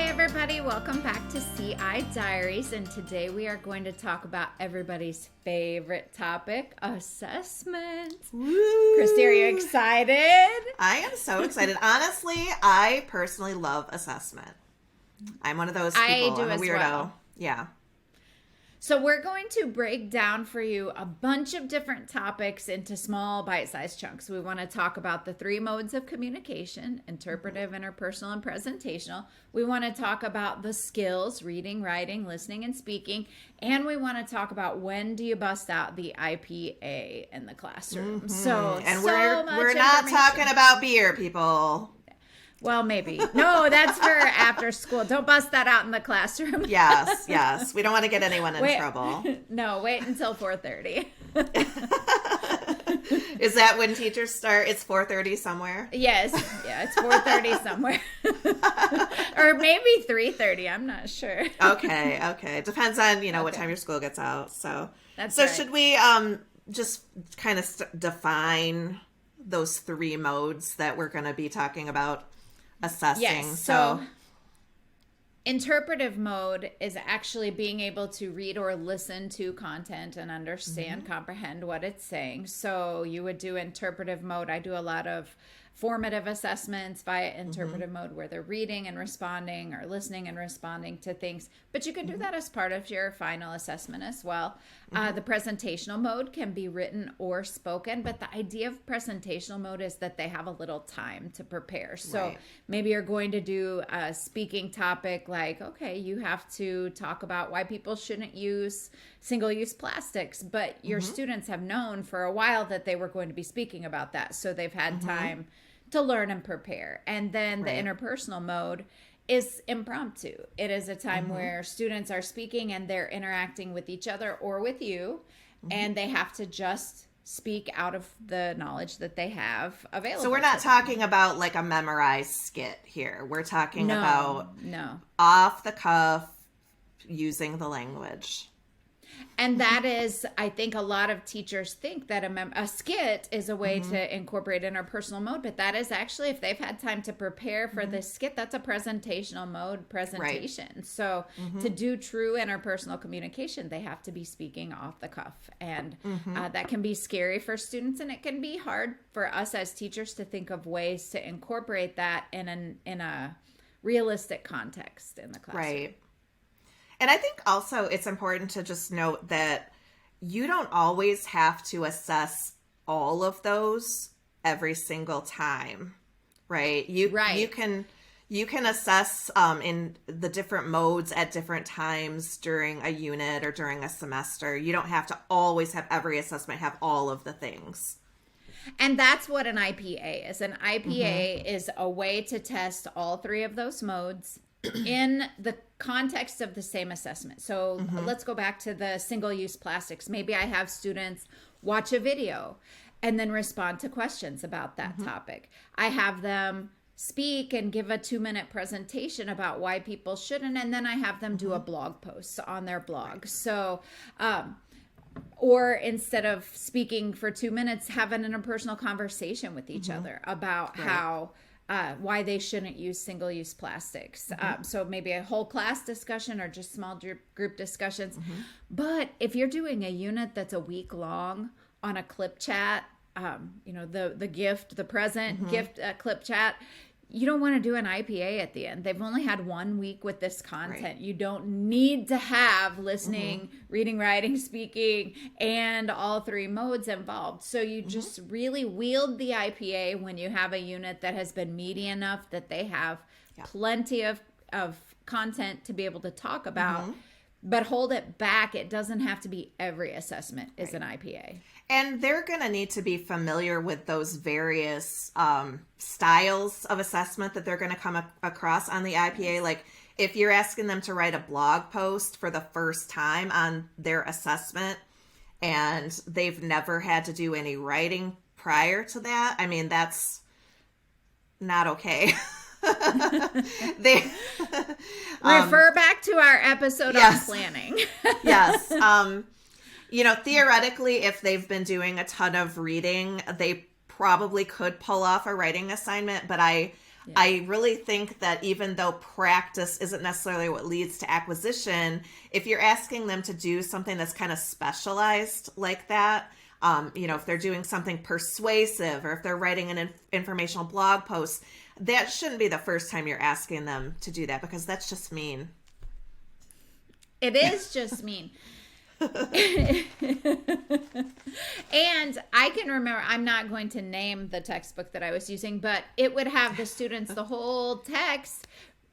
everybody. Welcome back to CI Diaries, and today we are going to talk about everybody's favorite topic, assessment. Woo. Kristy, are you excited? I am so excited. Honestly, I personally love assessment. I'm one of those people. I do I'm a as weirdo. well. Yeah. So we're going to break down for you a bunch of different topics into small bite-sized chunks. We want to talk about the three modes of communication: interpretive, interpersonal, and presentational. We want to talk about the skills: reading, writing, listening, and speaking. And we want to talk about when do you bust out the IPA in the classroom. We're not talking about beer, people. Well, maybe. No, that's for after school. Don't bust that out in the classroom. Yes. We don't want to get anyone in trouble. No, wait until 4:30. Is that when teachers start? It's 4:30 somewhere? Yes. Yeah, it's 4:30 somewhere. Or maybe 3:30. I'm not sure. Okay. Depends on, what time your school gets out. So right. Should we just kind of define those three modes that we're going to be talking about? Assessing. Yes. So interpretive mode is actually being able to read or listen to content and understand, comprehend what it's saying. So you would do interpretive mode. I do a lot of formative assessments via interpretive mode where they're reading and responding or listening and responding to things. But you can do that as part of your final assessment as well. The presentational mode can be written or spoken, but the idea of presentational mode is that they have a little time to prepare. So maybe you're going to do a speaking topic like, okay, you have to talk about why people shouldn't use single-use plastics, but your students have known for a while that they were going to be speaking about that. So they've had time to learn and prepare. And then the interpersonal mode is impromptu. It is a time where students are speaking and they're interacting with each other or with you, and they have to just speak out of the knowledge that they have available. So we're not talking about like a memorized skit here. We're talking about off the cuff, using the language. And that is, I think a lot of teachers think that a skit is a way to incorporate interpersonal mode, but that is actually, if they've had time to prepare for this skit, that's a presentational mode presentation. Right. So to do true interpersonal communication, they have to be speaking off the cuff. And that can be scary for students, and it can be hard for us as teachers to think of ways to incorporate that in a realistic context in the classroom. Right. And I think also it's important to just note that you don't always have to assess all of those every single time, right? You can assess in the different modes at different times during a unit or during a semester. You don't have to always have every assessment have all of the things. And that's what an IPA is. An IPA is a way to test all three of those modes in the context of the same assessment. So let's go back to the single-use plastics. Maybe I have students watch a video and then respond to questions about that topic. I have them speak and give a 2-minute presentation about why people shouldn't, and then I have them do a blog post on their blog. So, or instead of speaking for 2 minutes, have an interpersonal conversation with each other about how why they shouldn't use single-use plastics. So maybe a whole class discussion or just small group discussions. But if you're doing a unit that's a week long on a clip chat, the gift, the present gift clip chat, you don't want to do an IPA at the end. They've only had 1 week with this content. Right. You don't need to have listening, reading, writing, speaking, and all three modes involved. So you just really wield the IPA when you have a unit that has been meaty enough that they have plenty of content to be able to talk about, but hold it back. It doesn't have to be every assessment is an IPA. And they're going to need to be familiar with those various styles of assessment that they're going to come across on the IPA. Like if you're asking them to write a blog post for the first time on their assessment and they've never had to do any writing prior to that, I mean, that's not okay. Refer back to our episode on planning. Yes. Theoretically, if they've been doing a ton of reading, they probably could pull off a writing assignment, but I I really think that even though practice isn't necessarily what leads to acquisition, if you're asking them to do something that's kind of specialized like that, if they're doing something persuasive or if they're writing an informational blog post, that shouldn't be the first time you're asking them to do that, because that's just mean. It is just mean. And I can remember, I'm not going to name the textbook that I was using, but it would have the students, the whole text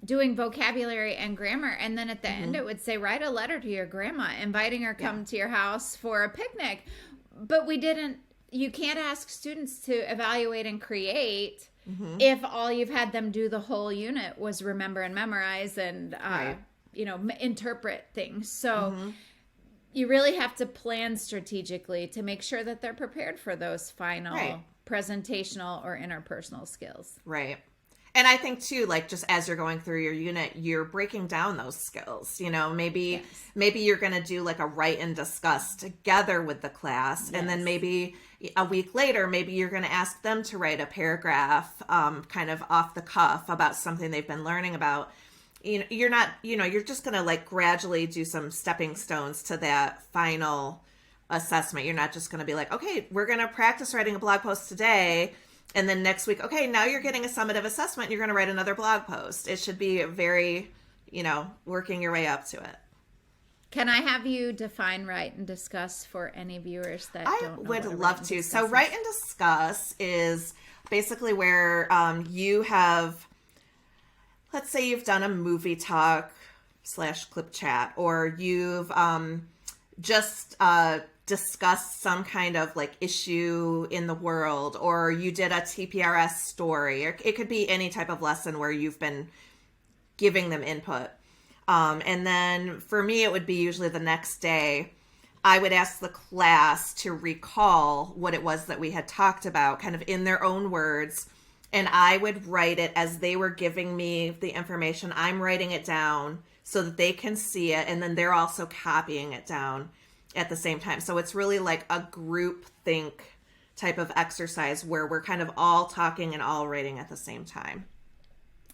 doing vocabulary and grammar. And then at the end, it would say, write a letter to your grandma, inviting her come to your house for a picnic. But you can't ask students to evaluate and create if all you've had them do the whole unit was remember and memorize and, interpret things. So you really have to plan strategically to make sure that they're prepared for those final presentational or interpersonal skills. Right. And I think too, like, just as you're going through your unit, you're breaking down those skills. Maybe you're going to do like a write and discuss together with the class. Yes. And then maybe a week later, maybe you're going to ask them to write a paragraph kind of off the cuff about something they've been learning about. You're not, you're just going to like gradually do some stepping stones to that final assessment. You're not just going to be like, okay, we're going to practice writing a blog post today. And then next week, okay, now you're getting a summative assessment. You're going to write another blog post. It should be very, working your way up to it. Can I have you define write and discuss for any viewers that don't know? I would love to. So write and discuss is basically where you have... Let's say you've done a movie talk / clip chat, or you've just discussed some kind of like issue in the world, or you did a TPRS story, or it could be any type of lesson where you've been giving them input. And then for me, it would be usually the next day, I would ask the class to recall what it was that we had talked about kind of in their own words. And I would write it as they were giving me the information. I'm writing it down so that they can see it. And then they're also copying it down at the same time. So it's really like a group think type of exercise where we're kind of all talking and all writing at the same time.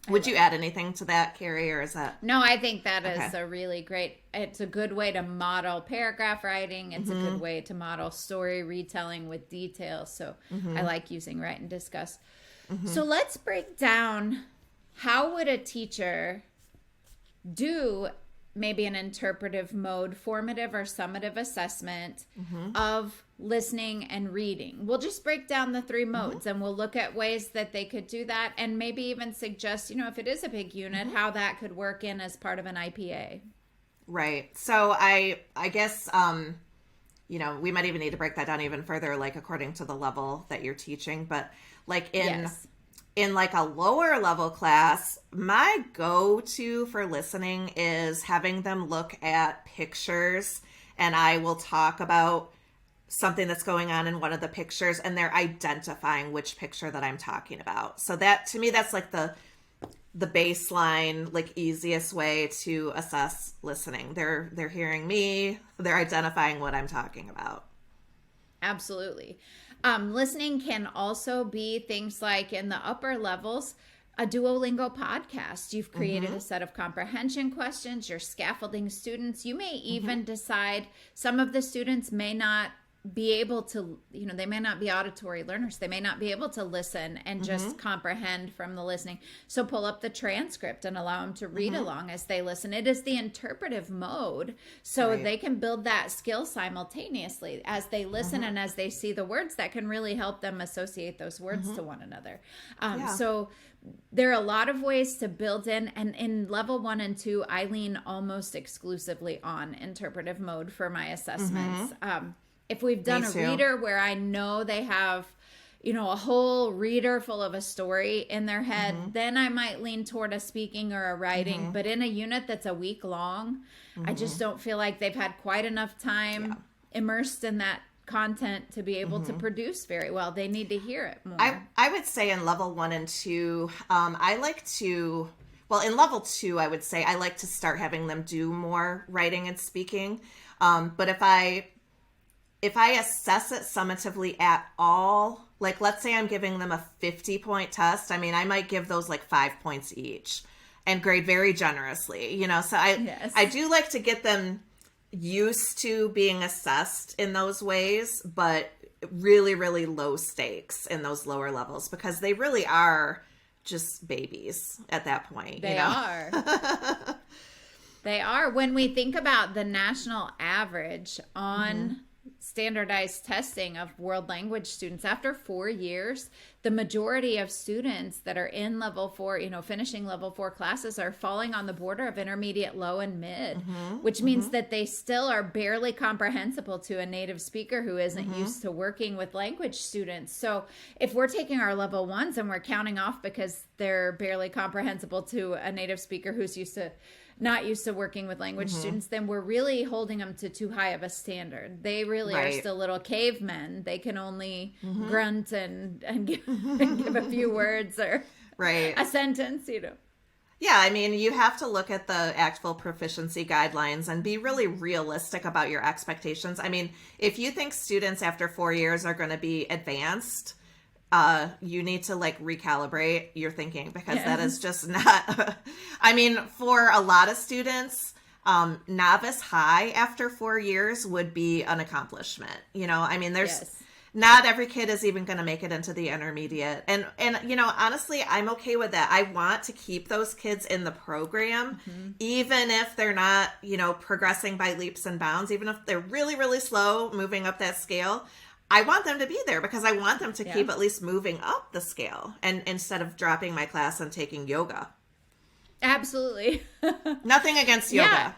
Would you add anything to that, Carrie, or is that? No, I think that is a really great, it's a good way to model paragraph writing. It's a good way to model story retelling with details. So I like using write and discuss. So let's break down, how would a teacher do maybe an interpretive mode, formative or summative assessment of listening and reading? We'll just break down the three modes and we'll look at ways that they could do that, and maybe even suggest, if it is a big unit, how that could work in as part of an IPA. Right. So I guess, we might even need to break that down even further, like according to the level that you're teaching. But like in like a lower level class, my go-to for listening is having them look at pictures, and I will talk about something that's going on in one of the pictures, and they're identifying which picture that I'm talking about. So that, to me, that's like the baseline, like easiest way to assess listening. They're hearing me, they're identifying what I'm talking about. Absolutely. Listening can also be things like in the upper levels, a Duolingo podcast. You've created a set of comprehension questions. You're scaffolding students. You may even decide some of the students may not be able to, they may not be auditory learners. They may not be able to listen and just comprehend from the listening. So pull up the transcript and allow them to read along as they listen. It is the interpretive mode. So they can build that skill simultaneously as they listen and as they see the words that can really help them associate those words to one another. So there are a lot of ways to build in, and in level 1 and 2, I lean almost exclusively on interpretive mode for my assessments. If we've done a reader where I know they have, a whole reader full of a story in their head, then I might lean toward a speaking or a writing. But in a unit that's a week long, I just don't feel like they've had quite enough time immersed in that content to be able to produce very well. They need to hear it more. I would say in level 1 and 2, I like to... Well, in level 2, I would say I like to start having them do more writing and speaking. But if I if I assess it summatively at all, like let's say I'm giving them a 50-point test, I mean, I might give those like 5 points each and grade very generously, you know? So I do like to get them used to being assessed in those ways, but really, really low stakes in those lower levels because they really are just babies at that point. They are. They are. When we think about the national average on standardized testing of world language students, after 4 years, the majority of students that are in level 4, finishing level 4 classes are falling on the border of intermediate, low, and mid, which means that they still are barely comprehensible to a native speaker who isn't used to working with language students. So if we're taking our level 1s and we're counting off because they're barely comprehensible to a native speaker who's not used to working with language students, then we're really holding them to too high of a standard. They really are still little cavemen. They can only grunt and give a few words or a sentence, Yeah, I mean, you have to look at the actual proficiency guidelines and be really realistic about your expectations. I mean, if you think students after 4 years are going to be advanced, you need to like recalibrate your thinking because that is just not, I mean, for a lot of students, novice high after 4 years would be an accomplishment. I mean, not every kid is even going to make it into the intermediate. And, honestly, I'm okay with that. I want to keep those kids in the program, even if they're not, progressing by leaps and bounds, even if they're really, really slow moving up that scale. I want them to be there because I want them to keep at least moving up the scale and instead of dropping my class and taking yoga. Absolutely. Nothing against yoga.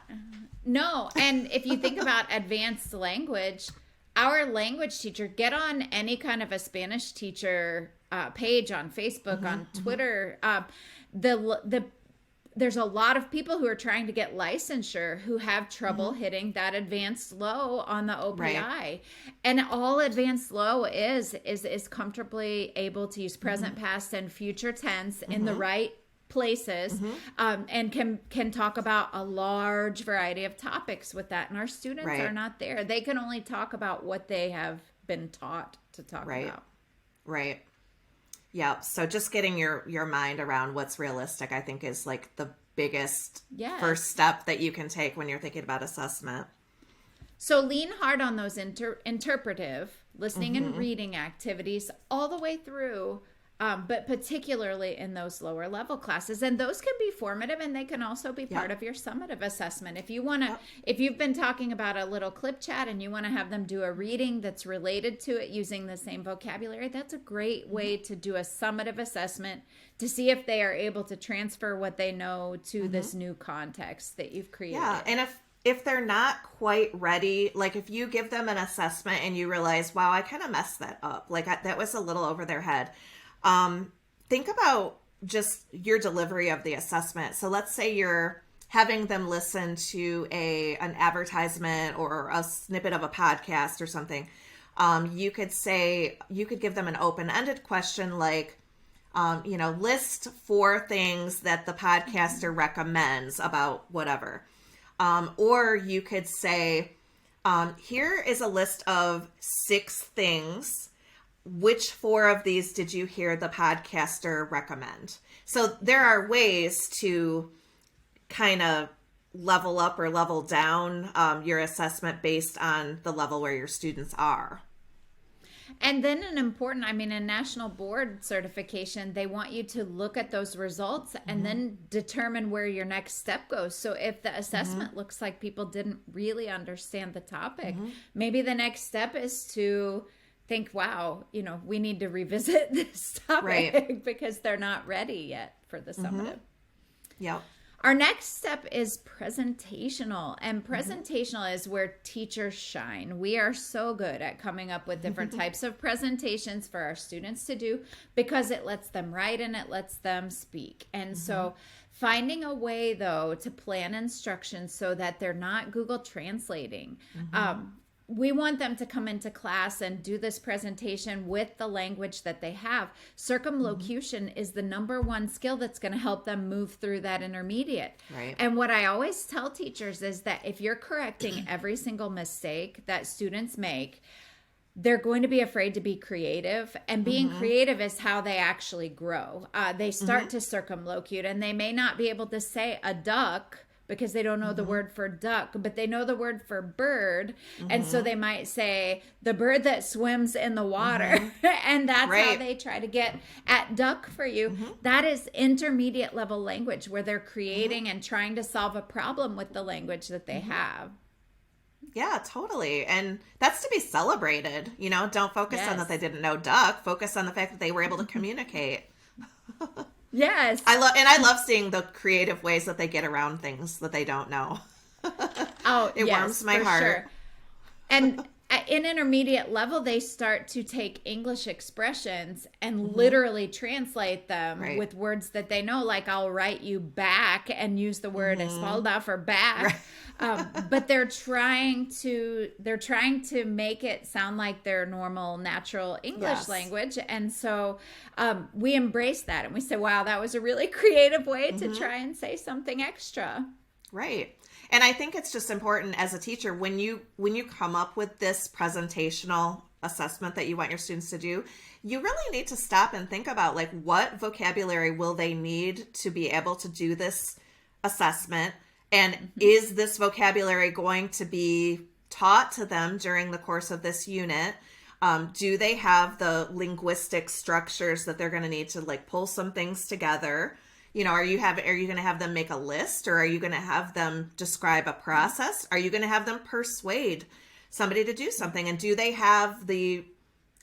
No. And if you think about advanced language, our language teacher, get on any kind of a Spanish teacher page on Facebook, on Twitter. There's a lot of people who are trying to get licensure who have trouble hitting that advanced low on the OPI. Right. And all advanced low is comfortably able to use present, past, and future tense in the right places, and can talk about a large variety of topics with that. And our students are not there. They can only talk about what they have been taught to talk about. Right. Yeah. So just getting your mind around what's realistic, I think, is like the biggest first step that you can take when you're thinking about assessment. So lean hard on those interpretive listening and reading activities all the way through, but particularly in those lower level classes. And those can be formative, and they can also be part of your summative assessment. If you want to, if you've been talking about a little clip chat and you want to have them do a reading that's related to it using the same vocabulary, that's a great way to do a summative assessment to see if they are able to transfer what they know to this new context that you've created. Yeah, and if they're not quite ready, like if you give them an assessment and you realize, wow, I kind of messed that up, like that was a little over their head. Think about just your delivery of the assessment. So let's say you're having them listen to an advertisement or a snippet of a podcast or something. You could give them an open-ended question like, list 4 things that the podcaster recommends about whatever. Or you could say, here is a list of 6 things. Which 4 of these did you hear the podcaster recommend? So there are ways to kind of level up or level down your assessment based on the level where your students are. And then in national board certification, they want you to look at those results and then determine where your next step goes. So if the assessment looks like people didn't really understand the topic, maybe the next step is to think, wow, we need to revisit this topic because they're not ready yet for the summative. Yep. Our next step is presentational, and presentational is where teachers shine. We are so good at coming up with different types of presentations for our students to do because it lets them write and it lets them speak. And so finding a way, though, to plan instructions so that they're not Google translating. we want them to come into class and do this presentation with the language that they have. Circumlocution is the number one skill that's going to help them move through that intermediate. Right. And what I always tell teachers is that if you're correcting every single mistake that students make, they're going to be afraid to be creative, and being creative is how they actually grow. They start to circumlocute, and they may not be able to say a duck because they don't know the word for duck, but they know the word for bird. And so they might say the bird that swims in the water. And that's how they try to get at duck for you. That is intermediate level language where they're creating and trying to solve a problem with the language that they have. Yeah, totally. And that's to be celebrated. You know, don't focus on that they didn't know duck. Focus on the fact that they were able to communicate. Yes. I love seeing the creative ways that they get around things that they don't know. It warms my heart. Sure. And in intermediate level, they start to take English expressions and literally translate them with words that they know, like I'll write you back and use the word espalda for back. But they're trying to make it sound like their normal, natural English language. And so we embrace that and we say, wow, that was a really creative way to try and say something extra. Right. And I think it's just important as a teacher, when you come up with this presentational assessment that you want your students to do, you really need to stop and think about, like, what vocabulary will they need to be able to do this assessment? And is this vocabulary going to be taught to them during the course of this unit? Do they have the linguistic structures that they're going to need to, like, pull some things together? You know, are you going to have them make a list, or are you going to have them describe a process? Are you going to have them persuade somebody to do something? And do they have the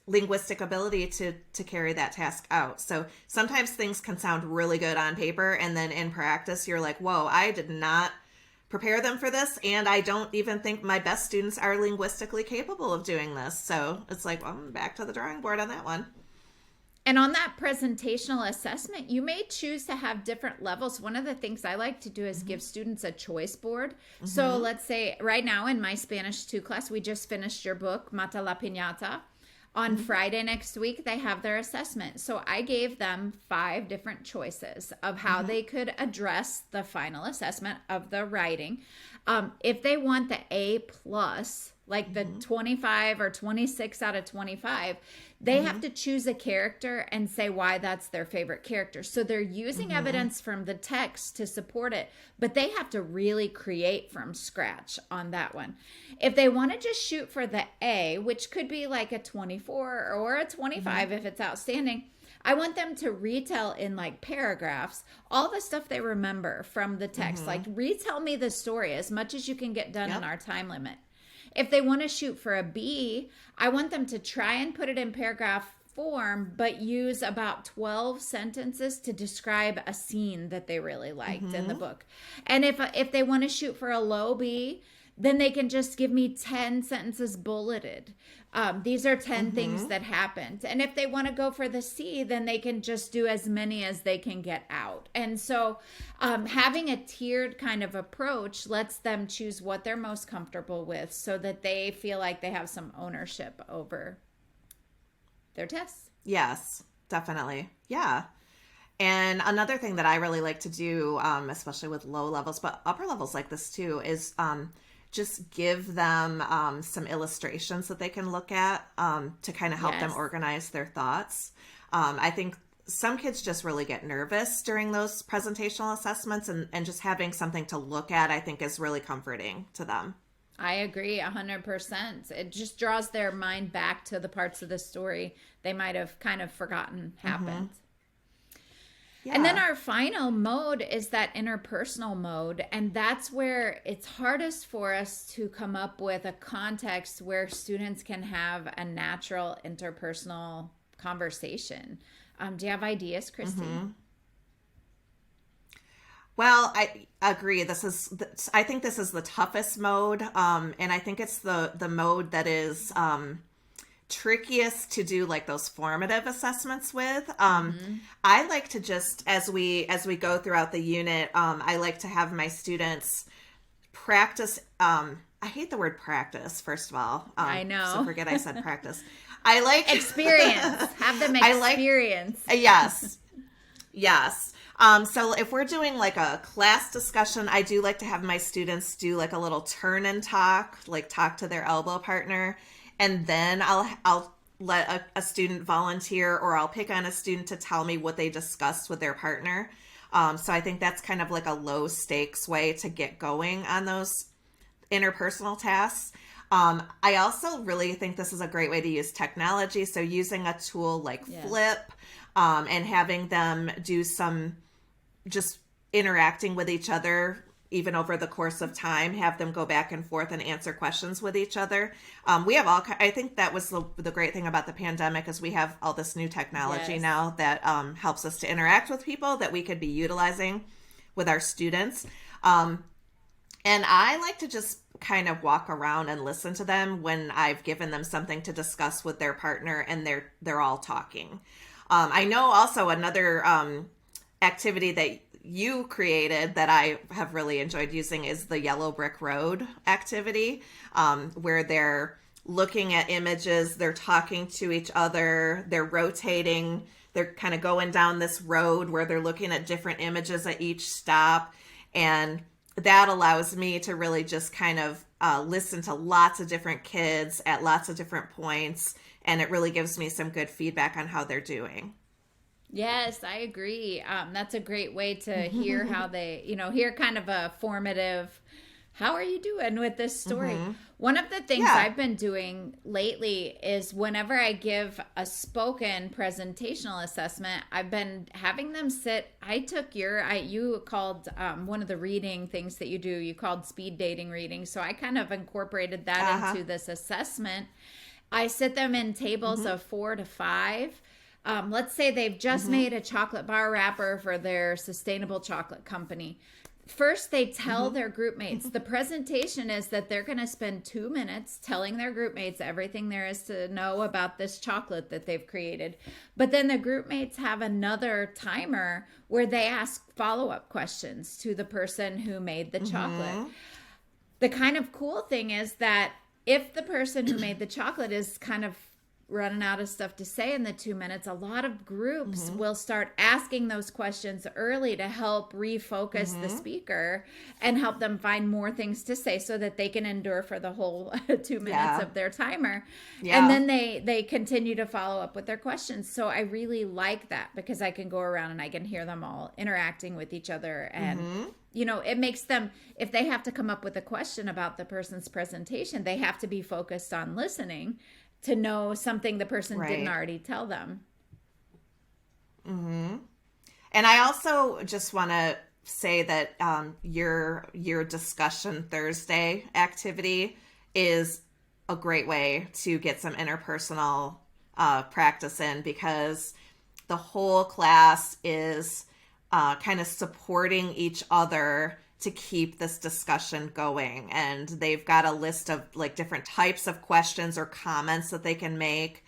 linguistic ability to carry that task out? So sometimes things can sound really good on paper, and then in practice, you're like, whoa, I did not prepare them for this, and I don't even think my best students are linguistically capable of doing this. So it's like, well, I'm back to the drawing board on that one. And on that presentational assessment, you may choose to have different levels. One of the things I like to do is give students a choice board. So let's say right now in my Spanish 2 class, we just finished your book, Mata la Piñata. On Friday next week, they have their assessment. So I gave them 5 different choices of how they could address the final assessment of the writing. If they want the A+, like the 25 or 26 out of 25, they have to choose a character and say why that's their favorite character. So they're using evidence from the text to support it, but they have to really create from scratch on that one. If they want to just shoot for the A, which could be like a 24 or a 25 if it's outstanding, I want them to retell in like paragraphs all the stuff they remember from the text. Like, retell me the story as much as you can get done in our time limit. If they want to shoot for a B, I want them to try and put it in paragraph form, but use about 12 sentences to describe a scene that they really liked in the book. And if they want to shoot for a low B, then they can just give me 10 sentences bulleted. These are 10 things that happened. And if they want to go for the C, then they can just do as many as they can get out. And so having a tiered kind of approach lets them choose what they're most comfortable with so that they feel like they have some ownership over their tests. Yes, definitely. Yeah. And another thing that I really like to do, especially with low levels, but upper levels like this too, is just give them some illustrations that they can look at to kind of help them organize their thoughts. I think some kids just really get nervous during those presentational assessments, and just having something to look at, I think, is really comforting to them. I agree 100%. It just draws their mind back to the parts of the story they might have kind of forgotten happened. Yeah. And then our final mode is that interpersonal mode. And that's where it's hardest for us to come up with a context where students can have a natural interpersonal conversation. Do you have ideas, Kristy? Well, I agree. I think this is the toughest mode. And I think it's the mode that is trickiest to do like those formative assessments with. I like to just, as we go throughout the unit, I like to have my students practice I hate the word practice, first of all. I know. So forget I said practice. I like experience. Have them experience. Yes. Yes. So if we're doing like a class discussion, I do like to have my students do like a little turn and talk, like talk to their elbow partner. And then I'll let a student volunteer, or I'll pick on a student to tell me what they discussed with their partner. So I think that's kind of like a low stakes way to get going on those interpersonal tasks. I also really think this is a great way to use technology. So using a tool like Flip, and having them do some just interacting with each other, even over the course of time, have them go back and forth and answer questions with each other. We have I think that was the great thing about the pandemic, is we have all this new technology now that helps us to interact with people that we could be utilizing with our students. And I like to just kind of walk around and listen to them when I've given them something to discuss with their partner and they're all talking. I know also another activity that you created that I have really enjoyed using is the Yellow Brick Road activity, where they're looking at images, they're talking to each other, they're rotating, they're kind of going down this road where they're looking at different images at each stop. And that allows me to really just kind of listen to lots of different kids at lots of different points. And it really gives me some good feedback on how they're doing. Yes, I agree. That's a great way to hear how they, hear kind of a formative, how are you doing with this story? One of the things I've been doing lately is whenever I give a spoken presentational assessment, I've been having them sit. I took you called one of the reading things that you do, you called speed dating reading. So I kind of incorporated that into this assessment. I sit them in tables of 4 to 5. Let's say they've just made a chocolate bar wrapper for their sustainable chocolate company. First, they tell their group mates. The presentation is that they're going to spend 2 minutes telling their group mates everything there is to know about this chocolate that they've created. But then the group mates have another timer where they ask follow-up questions to the person who made the chocolate. The kind of cool thing is that if the person who made the chocolate is kind of running out of stuff to say in the 2 minutes, a lot of groups will start asking those questions early to help refocus the speaker and help them find more things to say so that they can endure for the whole 2 minutes of their timer. And then they continue to follow up with their questions. So I really like that because I can go around and I can hear them all interacting with each other. And it makes them, if they have to come up with a question about the person's presentation, they have to be focused on listening to know something the person didn't already tell them. And I also just want to say that your discussion Thursday activity is a great way to get some interpersonal practice in, because the whole class is kind of supporting each other to keep this discussion going. And they've got a list of like different types of questions or comments that they can make.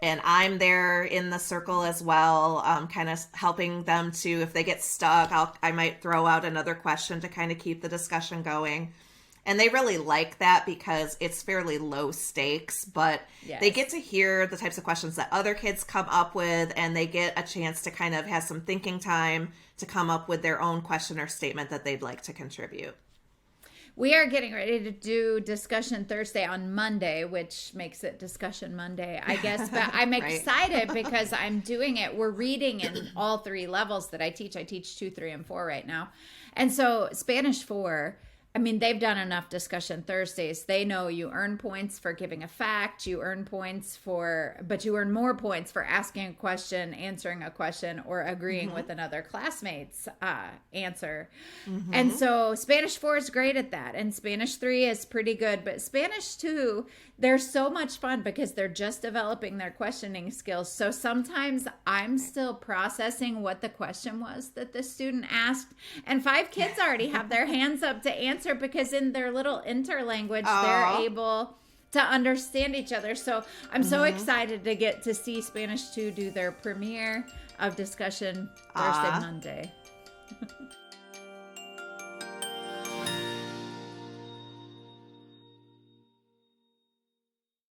And I'm there in the circle as well, kind of helping them to, if they get stuck, I might throw out another question to kind of keep the discussion going. And they really like that because it's fairly low stakes, but they get to hear the types of questions that other kids come up with, and they get a chance to kind of have some thinking time to come up with their own question or statement that they'd like to contribute. We are getting ready to do Discussion Thursday on Monday, which makes it Discussion Monday, I guess. But I'm excited because I'm doing it. We're reading in all 3 levels that I teach. I teach 2, 3, and 4 right now. And so Spanish 4, I mean, they've done enough Discussion Thursdays. They know you earn points for giving a fact. You earn points but you earn more points for asking a question, answering a question, or agreeing with another classmate's answer. And so Spanish 4 is great at that. And Spanish 3 is pretty good. But Spanish 2, they're so much fun because they're just developing their questioning skills. So sometimes I'm still processing what the question was that the student asked. And 5 kids already have their hands up to answer because in their little interlanguage, they're able to understand each other. So I'm so excited to get to see Spanish 2 do their premiere of Discussion Thursday, Monday.